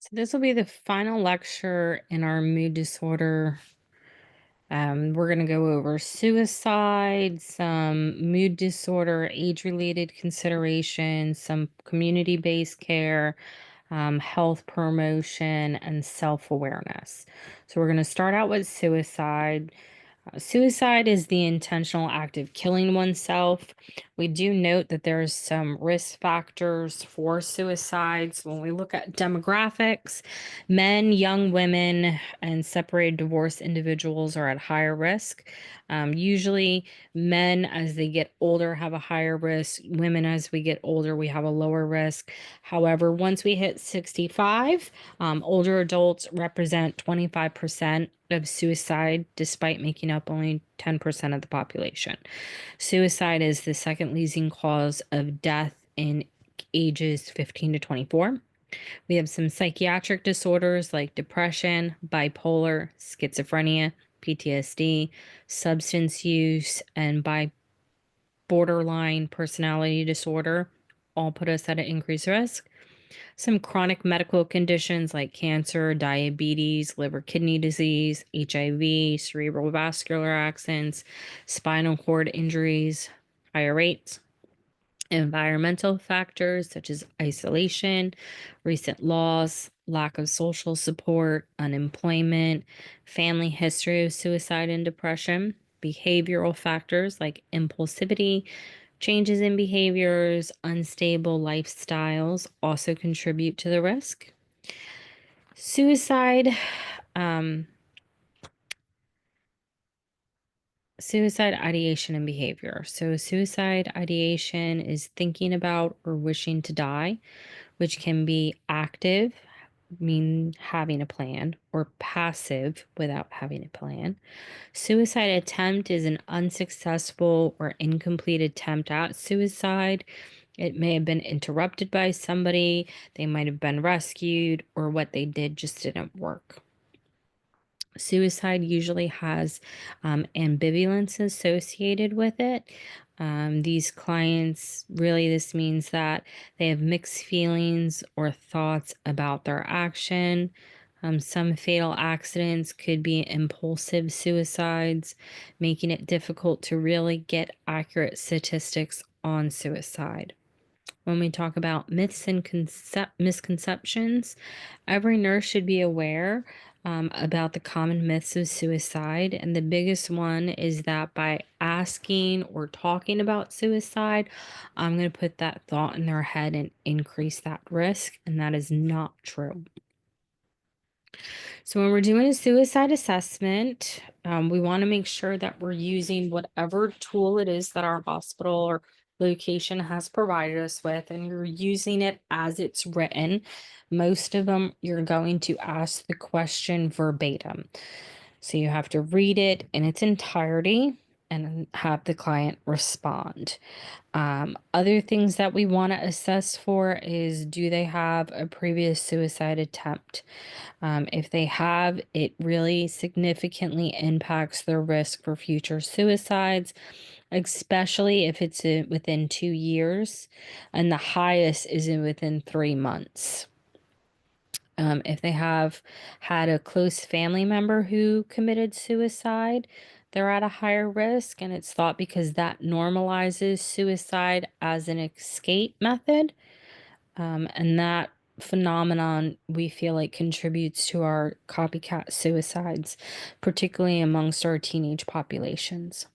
So this will be the final lecture in our mood disorder. We're going to go over suicide, some mood disorder, age-related considerations, some community-based care, health promotion, and self-awareness. So we're going to start out with suicide. Suicide is the intentional act of killing oneself. We do note that there's some risk factors for suicides. When we look at demographics, men, young women, and separated divorced individuals are at higher risk. Usually, men as they get older have a higher risk. Women as we get older, we have a lower risk. However, once we hit 65, older adults represent 25% of suicide, despite making up only 10% of the population. Suicide is the second leading cause of death in ages 15 to 24. We have some psychiatric disorders like depression, bipolar, schizophrenia, PTSD, substance use, and borderline personality disorder all put us at an increased risk. Some chronic medical conditions like cancer, diabetes, liver kidney disease, HIV, cerebral vascular accidents, spinal cord injuries, higher rates. Environmental factors such as isolation, recent loss, lack of social support, unemployment, family history of suicide and depression, behavioral factors like impulsivity, changes in behaviors, unstable lifestyles also contribute to the risk. Suicide, um, suicide ideation and behavior. So, suicide ideation is thinking about or wishing to die, which can be active, mean having a plan, or passive without having a plan. Suicide attempt is an unsuccessful or incomplete attempt at suicide. It may have been interrupted by somebody, they might have been rescued, or what they did just didn't work. Suicide usually has ambivalence associated with it. These clients really, this means that they have mixed feelings or thoughts about their action. Some fatal accidents could be impulsive suicides, making it difficult to really get accurate statistics on suicide. When we talk about myths and misconceptions, every nurse should be aware about the common myths of suicide. And the biggest one is that by asking or talking about suicide, I'm going to put that thought in their head and increase that risk. And that is not true. So, when we're doing a suicide assessment, we want to make sure that we're using whatever tool it is that our hospital or location has provided us with, and you're using it as it's written. Most of them, you're going to ask the question verbatim. So, you have to read it in its entirety and have the client respond. Other things that we want to assess for is, do they have a previous suicide attempt? If they have, it really significantly impacts their risk for future suicides, especially if it's within 2 years, and the highest is within 3 months. If they have had a close family member who committed suicide, they're at a higher risk, and it's thought because that normalizes suicide as an escape method. And that phenomenon we feel like contributes to our copycat suicides, particularly amongst our teenage populations.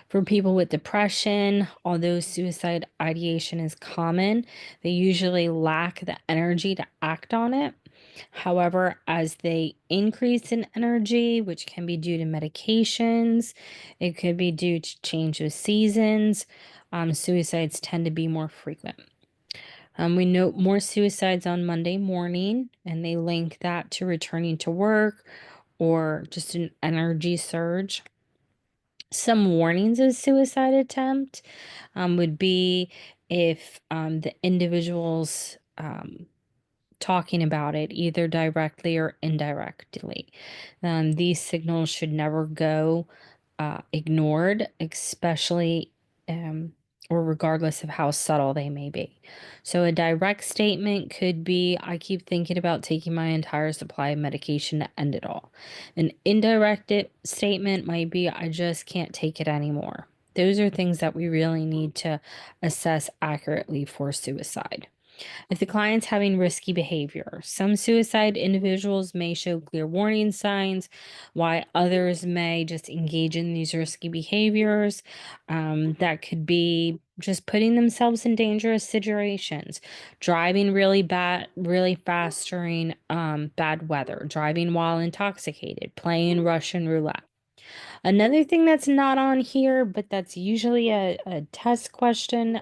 For people with depression, although suicide ideation is common, they usually lack the energy to act on it. However, as they increase in energy, which can be due to medications, it could be due to change of seasons, suicides tend to be more frequent. We note more suicides on Monday morning, and they link that to returning to work or just an energy surge. Some warnings of suicide attempt would be if the individual's talking about it either directly or indirectly. These signals should never go ignored, especially or regardless of how subtle they may be. So, a direct statement could be, I keep thinking about taking my entire supply of medication to end it all. An indirect statement might be, I just can't take it anymore. Those are things that we really need to assess accurately for suicide. If the client's having risky behavior, some suicide individuals may show clear warning signs, while others may just engage in these risky behaviors. That could be just putting themselves in dangerous situations, driving really fast during bad weather, driving while intoxicated, playing Russian roulette. Another thing that's not on here, but that's usually a test question,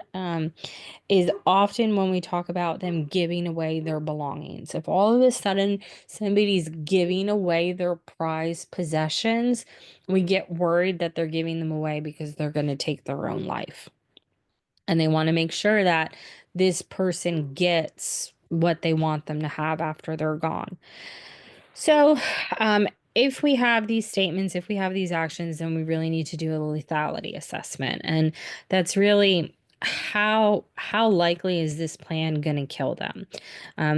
is often when we talk about them giving away their belongings. If all of a sudden somebody's giving away their prized possessions, we get worried that they're giving them away because they're going to take their own life. And they want to make sure that this person gets what they want them to have after they're gone. So, if we have these statements, if we have these actions, then we really need to do a lethality assessment, and that's really how likely is this plan going to kill them?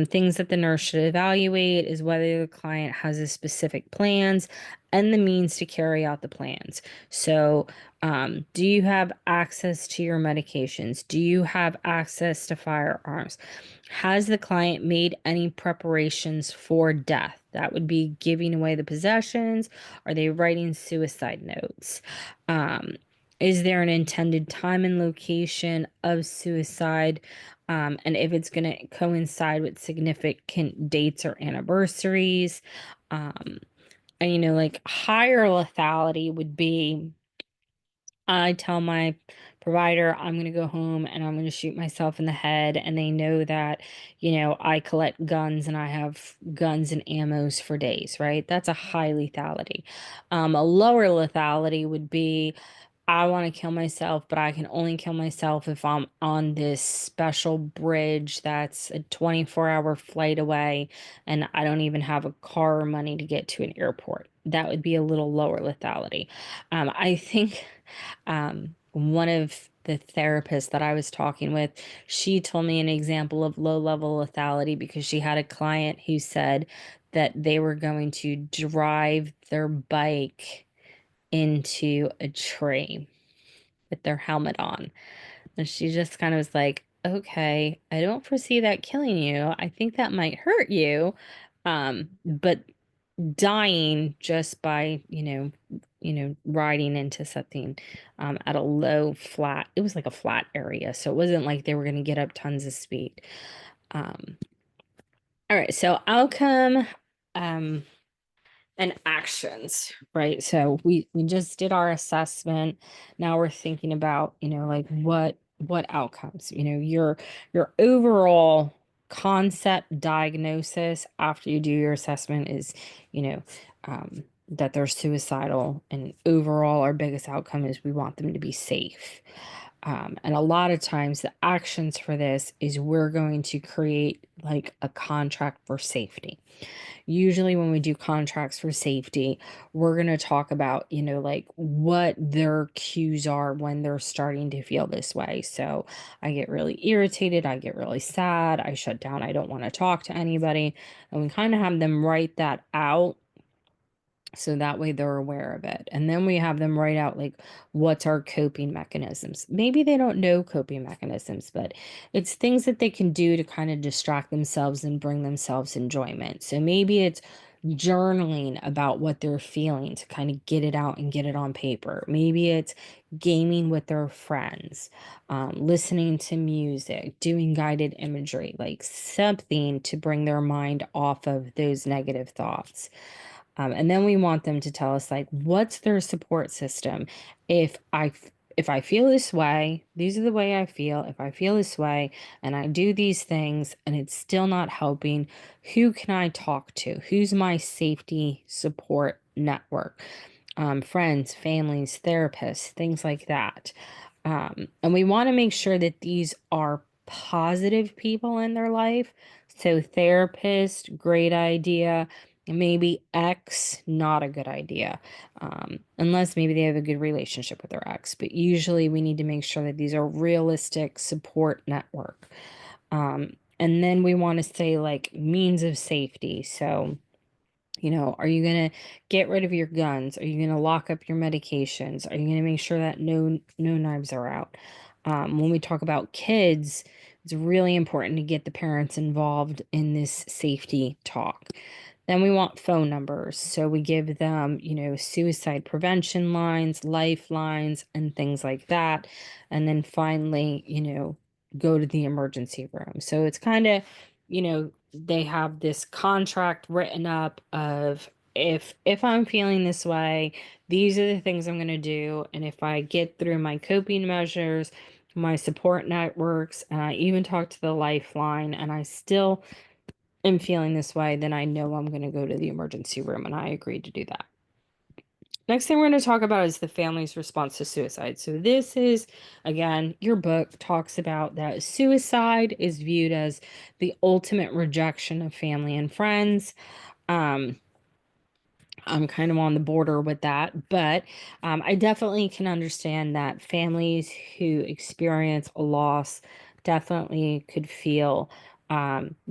Things that the nurse should evaluate is whether the client has a specific plans and the means to carry out the plans. So, do you have access to your medications? Do you have access to firearms? Has the client made any preparations for death? That would be giving away the possessions. Are they writing suicide notes? Um, is there an intended time and location of suicide? And if it's going to coincide with significant dates or anniversaries. Um, and, like higher lethality would be, I tell my provider I'm going to go home and I'm going to shoot myself in the head. And they know that, I collect guns and I have guns and ammos for days, right? That's a high lethality. A lower lethality would be, I want to kill myself, but I can only kill myself if I'm on this special bridge that's a 24-hour flight away and I don't even have a car or money to get to an airport. That would be a little lower lethality. I think one of the therapists that I was talking with, she told me an example of low level lethality because she had a client who said that they were going to drive their bike into a tree with their helmet on. And she just kind of was like, okay, I don't foresee that killing you. I think that might hurt you. But dying just by, riding into something at a low flat, it was like a flat area. So it wasn't like they were going to get up tons of speed. Um, all right, so outcome. Um, and actions, right? So we just did our assessment. Now we're thinking about, like what outcomes, your overall concept diagnosis after you do your assessment is, you know, that they're suicidal, and overall our biggest outcome is we want them to be safe. And a lot of times the actions for this is we're going to create like a contract for safety. Usually when we do contracts for safety, we're going to talk about, like what their cues are when they're starting to feel this way. So I get really irritated, I get really sad, I shut down, I don't want to talk to anybody. And we kind of have them write that out so that way they're aware of it. And then we have them write out like what's our coping mechanisms. Maybe they don't know coping mechanisms, but it's things that they can do to kind of distract themselves and bring themselves enjoyment. So maybe it's journaling about what they're feeling to kind of get it out and get it on paper. Maybe it's gaming with their friends, listening to music, doing guided imagery, like something to bring their mind off of those negative thoughts. And then we want them to tell us like what's their support system. If I feel this way, these are the way I feel. If I feel this way and I do these things and it's still not helping, who can I talk to? Who's my safety support network? Friends, families, therapists, things like that. And we want to make sure that these are positive people in their life. So therapist, great idea. maybe X, not a good idea. Unless maybe they have a good relationship with their ex. But usually we need to make sure that these are realistic support network. And then we want to say like means of safety. So, are you going to get rid of your guns? Are you going to lock up your medications? Are you going to make sure that no knives are out? When we talk about kids, it's really important to get the parents involved in this safety talk. Then we want phone numbers. So we give them, suicide prevention lines, lifelines, and things like that. And then finally, go to the emergency room. So it's kind of, they have this contract written up of, if I'm feeling this way, these are the things I'm going to do, and if I get through my coping measures, my support networks, and I even talk to the lifeline, and I still am feeling this way, then I know I'm going to go to the emergency room, and I agree to do that. Next thing we're going to talk about is the family's response to suicide. So this is, again, your book talks about that suicide is viewed as the ultimate rejection of family and friends. Um, I'm kind of on the border with that, but I definitely can understand that families who experience a loss definitely could feel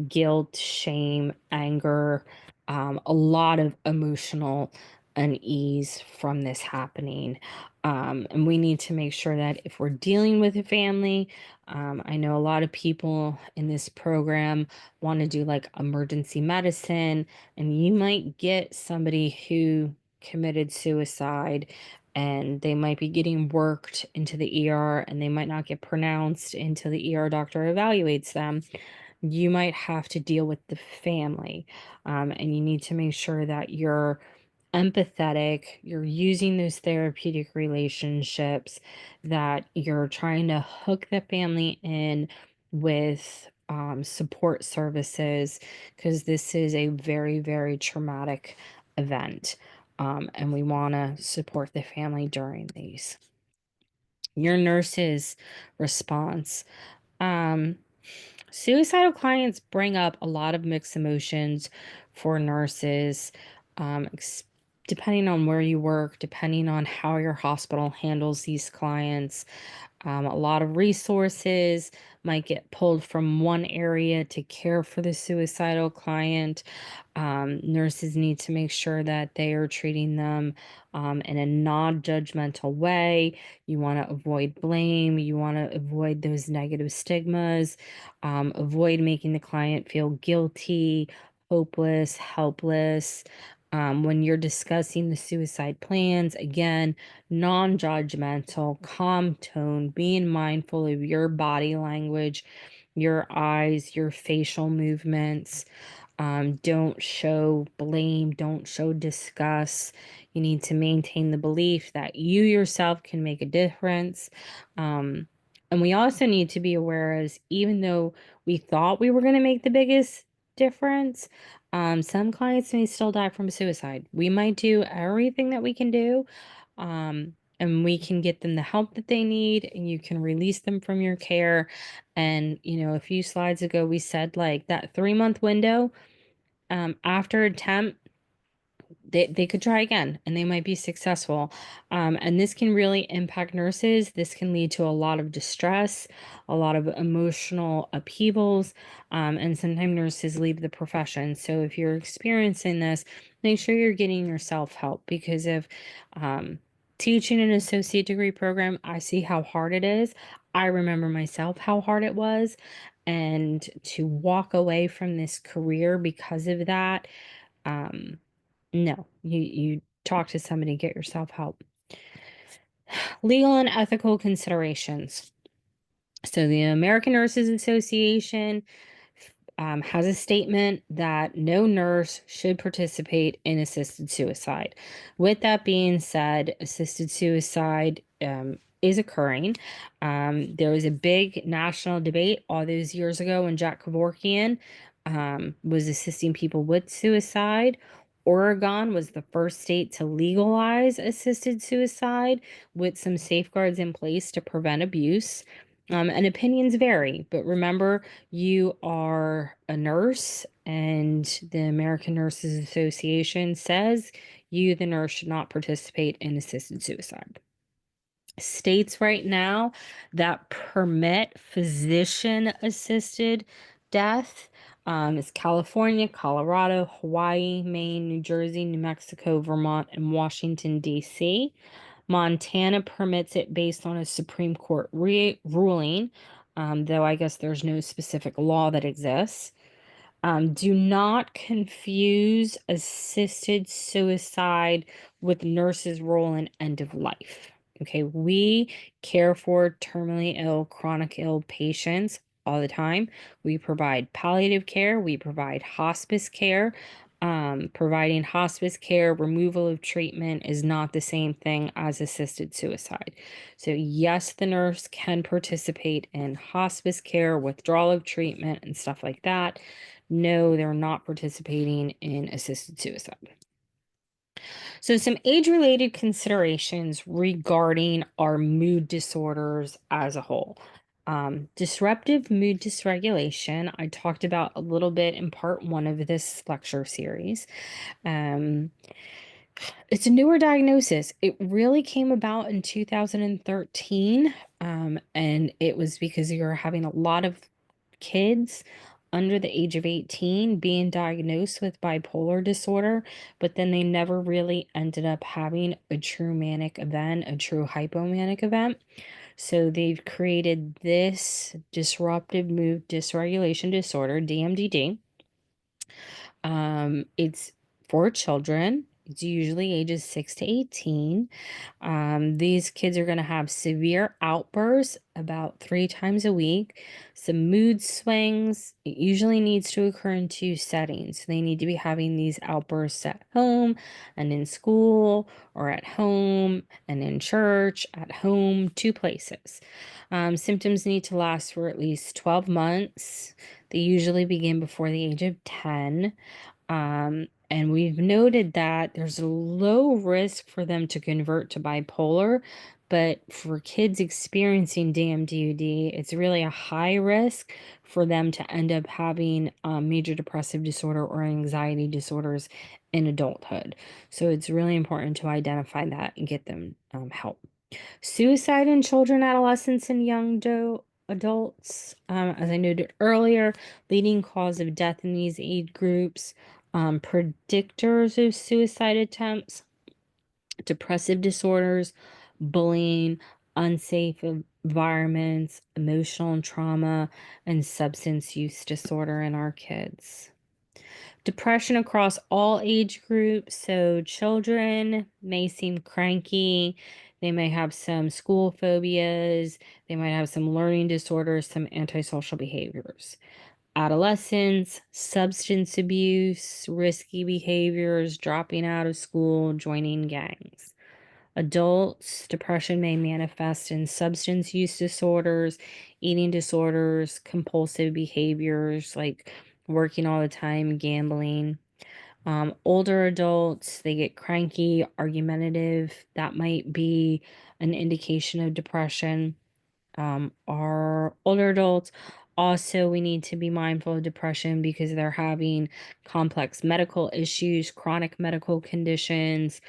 guilt, shame, anger, a lot of emotional unease from this happening. And we need to make sure that if we're dealing with a family, I know a lot of people in this program want to do like emergency medicine, and you might get somebody who committed suicide and they might be getting worked into the ER and they might not get pronounced until the ER doctor evaluates them. You might have to deal with the family. And you need to make sure that you're empathetic, you're using those therapeutic relationships, that you're trying to hook the family in with support services, because this is a very, very traumatic event. And we want to support the family during these. Your nurse's response. Um, Suicidal clients bring up a lot of mixed emotions for nurses, depending on where you work, depending on how your hospital handles these clients. A lot of resources might get pulled from one area to care for the suicidal client. Nurses need to make sure that they are treating them in a non judgmental way. You want to avoid blame, you want to avoid those negative stigmas, avoid making the client feel guilty, hopeless, helpless. When you're discussing the suicide plans, again, non judgmental, calm tone, being mindful of your body language, your eyes, your facial movements. Don't show blame, don't show disgust. You need to maintain the belief that you yourself can make a difference. Um, and we also need to be aware, as even though we thought we were going to make the biggest difference, some clients may still die from suicide. We might do everything that we can do, and we can get them the help that they need, and you can release them from your care. And, a few slides ago, we said like that 3-month window after attempt, they could try again and they might be successful. And this can really impact nurses. This can lead to a lot of distress, a lot of emotional upheavals, and sometimes nurses leave the profession. So if you're experiencing this, make sure you're getting yourself help, because if teaching an associate degree program, I see how hard it is. I remember myself how hard it was. And to walk away from this career because of that, um, no, you talk to somebody, get yourself help. Legal and ethical considerations. So the American Nurses Association has a statement that no nurse should participate in assisted suicide. With that being said, assisted suicide is occurring. There was a big national debate all those years ago when Jack Kevorkian was assisting people with suicide. Oregon was the first state to legalize assisted suicide with some safeguards in place to prevent abuse. And opinions vary, but remember, you are a nurse and the American Nurses Association says you, the nurse, should not participate in assisted suicide. States right now that permit physician assisted death is California, Colorado, Hawaii, Maine, New Jersey, New Mexico, Vermont, and Washington, D.C. Montana permits it based on a Supreme Court ruling, though I guess there's no specific law that exists. Do not confuse assisted suicide with nurses' role in end of life. Okay, we care for terminally ill, chronic ill patients all the time. We provide palliative care, we provide hospice care. Providing hospice care, removal of treatment is not the same thing as assisted suicide. So, yes, the nurse can participate in hospice care, withdrawal of treatment, and stuff like that. No, they're not participating in assisted suicide. So, some age related considerations regarding our mood disorders as a whole. Disruptive mood dysregulation, I talked about a little bit in part one of this lecture series. Um, it's a newer diagnosis. It really came about in 2013, and it was because you're having a lot of kids under the age of 18 being diagnosed with bipolar disorder, but then they never really ended up having a true manic event, a true hypomanic event. So they've created this disruptive mood dysregulation disorder, DMDD. It's for children. It's usually ages 6 to 18. These kids are going to have severe outbursts about 3 times a week, some mood swings. It usually needs to occur in two settings. They need to be having these outbursts at home and in school, or at home and in church, at home, two places. Symptoms need to last for at least 12 months. They usually begin before the age of 10. And we've noted that there's a low risk for them to convert to bipolar, but for kids experiencing DMDD, it's really a high risk for them to end up having major depressive disorder or anxiety disorders in adulthood. So it's really important to identify that and get them help. Suicide in children, adolescents, and young adults, as I noted earlier, leading cause of death in these age groups, predictors of suicide attempts, depressive disorders, bullying, unsafe environments, emotional and trauma, and substance use disorder in our kids. Depression across all age groups. So children may seem cranky. They may have some school phobias. They might have some learning disorders, some antisocial behaviors. Adolescents, substance abuse, risky behaviors, dropping out of school, joining gangs. Adults, depression may manifest in substance use disorders, eating disorders, compulsive behaviors like working all the time, gambling. Older adults, they get cranky, argumentative. That might be an indication of depression. Our older adults, also, we need to be mindful of depression because they're having complex medical issues, chronic medical conditions.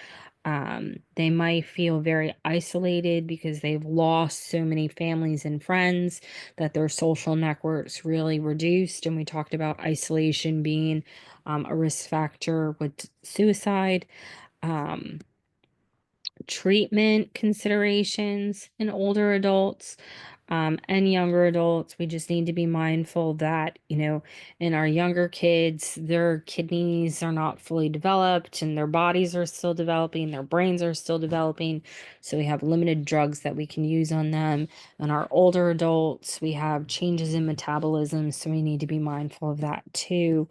They might feel very isolated because they've lost so many families and friends that their social networks really reduced. And we talked about isolation being a risk factor with suicide. Um, Treatment considerations in older adults and younger adults. We just need to be mindful that, in our younger kids, their kidneys are not fully developed and their bodies are still developing, their brains are still developing. So we have limited drugs that we can use on them. And our older adults, we have changes in metabolism. So we need to be mindful of that too.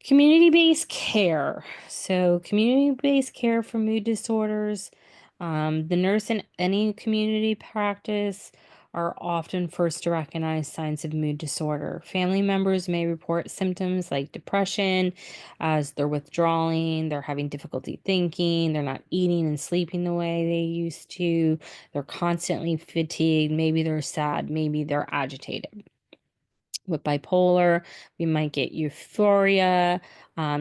Community-based care. So community-based care for mood disorders. The nurse in any community practice are often first to recognize signs of mood disorder. Family members may report symptoms like depression as they're withdrawing, they're having difficulty thinking, they're not eating and sleeping the way they used to, they're constantly fatigued, maybe they're sad, maybe they're agitated. With bipolar, we might get euphoria,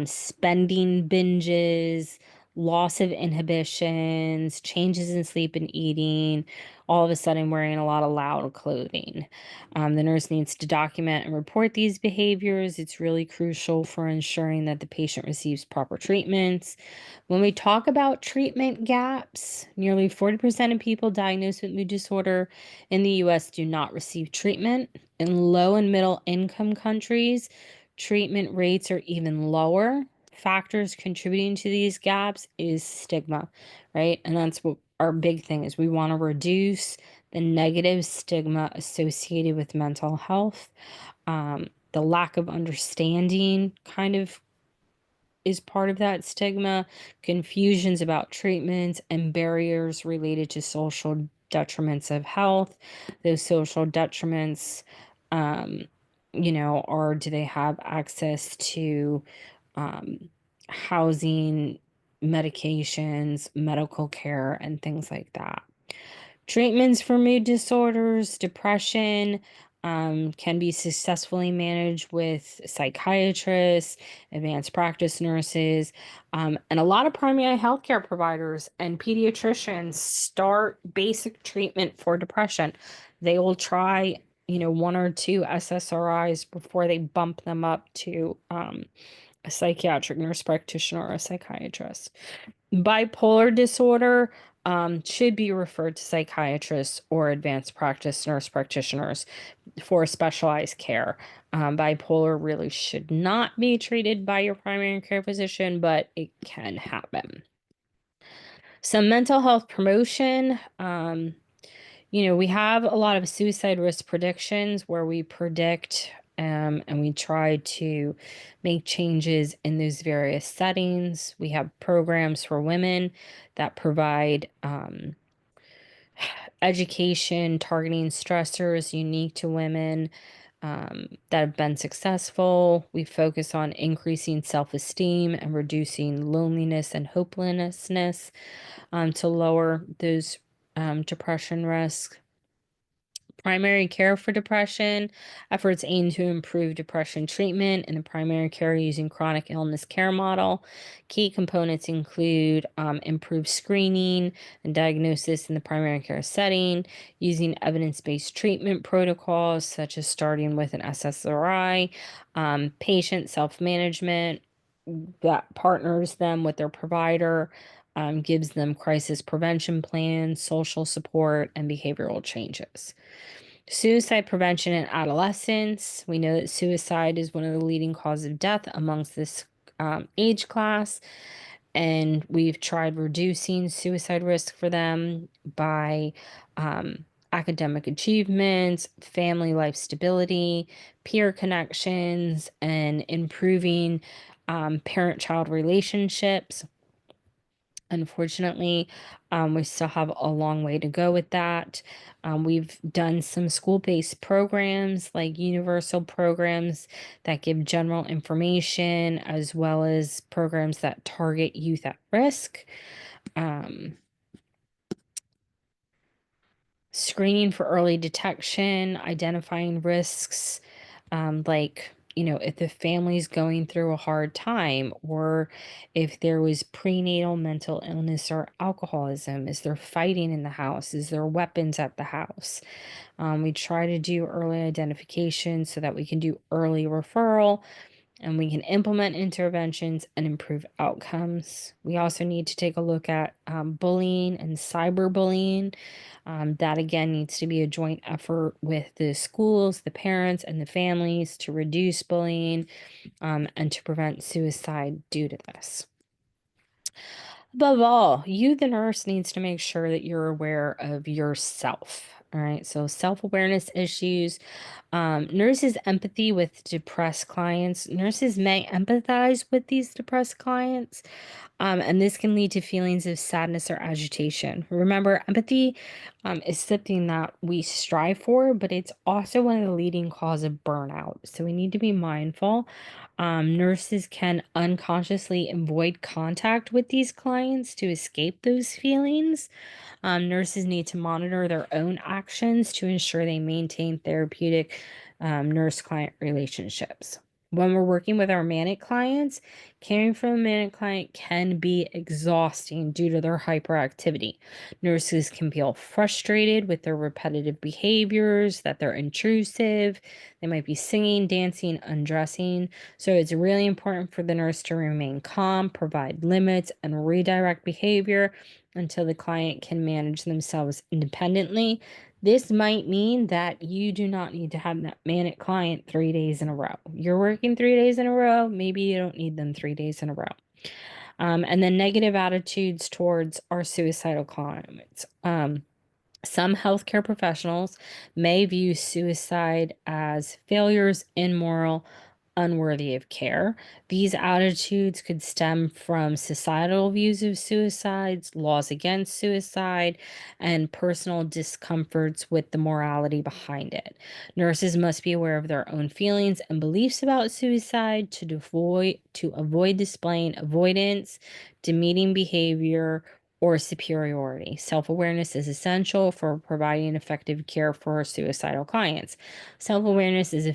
spending binges, loss of inhibitions, changes in sleep and eating, all of a sudden wearing a lot of loud clothing. The nurse needs to document and report these behaviors. It's really crucial for ensuring that the patient receives proper treatments. When we talk about treatment gaps, nearly 40% of people diagnosed with mood disorder in the US do not receive treatment. In low and middle income countries, treatment rates are even lower. Factors contributing to these gaps is stigma, right? And that's what our big thing is. We want to reduce the negative stigma associated with mental health. The lack of understanding kind of is part of that stigma, confusions about treatments, and barriers related to social detriments of health. Those social detriments, um, are do they have access to um, housing, medications, medical care, and things like that. Treatments for mood disorders, depression, can be successfully managed with psychiatrists, advanced practice nurses, and a lot of primary healthcare providers and pediatricians start basic treatment for depression. They will try, one or two SSRIs before they bump them up to a psychiatric nurse practitioner or a psychiatrist. Bipolar disorder should be referred to psychiatrists or advanced practice nurse practitioners for specialized care. Bipolar really should not be treated by your primary care physician, but it can happen. Some mental health promotion. We have a lot of suicide risk predictions where we predict and we try to make changes in those various settings. We have programs for women that provide education targeting stressors unique to women that have been successful. We focus on increasing self esteem and reducing loneliness and hopelessness to lower those depression risks. Primary care for depression efforts aim to improve depression treatment in the primary care using chronic illness care model. Key components include improved screening and diagnosis in the primary care setting, using evidence based treatment protocols such as starting with an SSRI, patient self management that partners them with their provider. Gives them crisis prevention plans, social support, and behavioral changes. Suicide prevention in adolescents. We know that suicide is one of the leading causes of death amongst this age class. And we've tried reducing suicide risk for them by academic achievements, family life stability, peer connections, and improving parent child relationships. Unfortunately, we still have a long way to go with that. We've done some school based programs like universal programs that give general information, as well as programs that target youth at risk. Um, Screening for early detection, identifying risks, like, if the family's going through a hard time, or if there was prenatal mental illness or alcoholism, is there fighting in the house? Is there weapons at the house? We try to do early identification so that we can do early referral and we can implement interventions and improve outcomes. We also need to take a look at bullying and cyberbullying. That again needs to be a joint effort with the schools, the parents, and the families to reduce bullying and to prevent suicide due to this. Above all, you, the nurse, needs to make sure that you're aware of yourself. All right, so self awareness issues. Nurses' empathy with depressed clients. Nurses may empathize with these depressed clients, and this can lead to feelings of sadness or agitation. Remember, empathy is something that we strive for, but it's also one of the leading cause of burnout. So we need to be mindful. Nurses can unconsciously avoid contact with these clients to escape those feelings. Nurses need to monitor their own actions to ensure they maintain therapeutic nurse client relationships. When we're working with our manic clients, caring for a manic client can be exhausting due to their hyperactivity. Nurses can feel frustrated with their repetitive behaviors, that they're intrusive. They might be singing, dancing, undressing. So it's really important for the nurse to remain calm, provide limits, and redirect behavior until the client can manage themselves independently. This might mean that you do not need to have that manic client 3 days in a row. You're working 3 days in a row, maybe you don't need them 3 days in a row. And then negative attitudes towards our suicidal clients. Some healthcare professionals may view suicide as failures, immoral, unworthy of care. These attitudes could stem from societal views of suicides, laws against suicide, and personal discomforts with the morality behind it. Nurses must be aware of their own feelings and beliefs about suicide to avoid displaying avoidance, demeaning behavior, or superiority. Self awareness is essential for providing effective care for suicidal clients. Self awareness is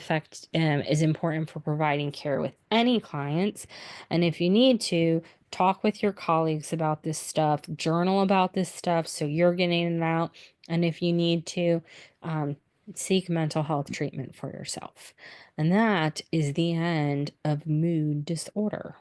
important for providing care with any clients, and if you need to, talk with your colleagues about this stuff, journal about this stuff, so you're getting it out. And if you need to, um, seek mental health treatment for yourself. And that is the end of mood disorder.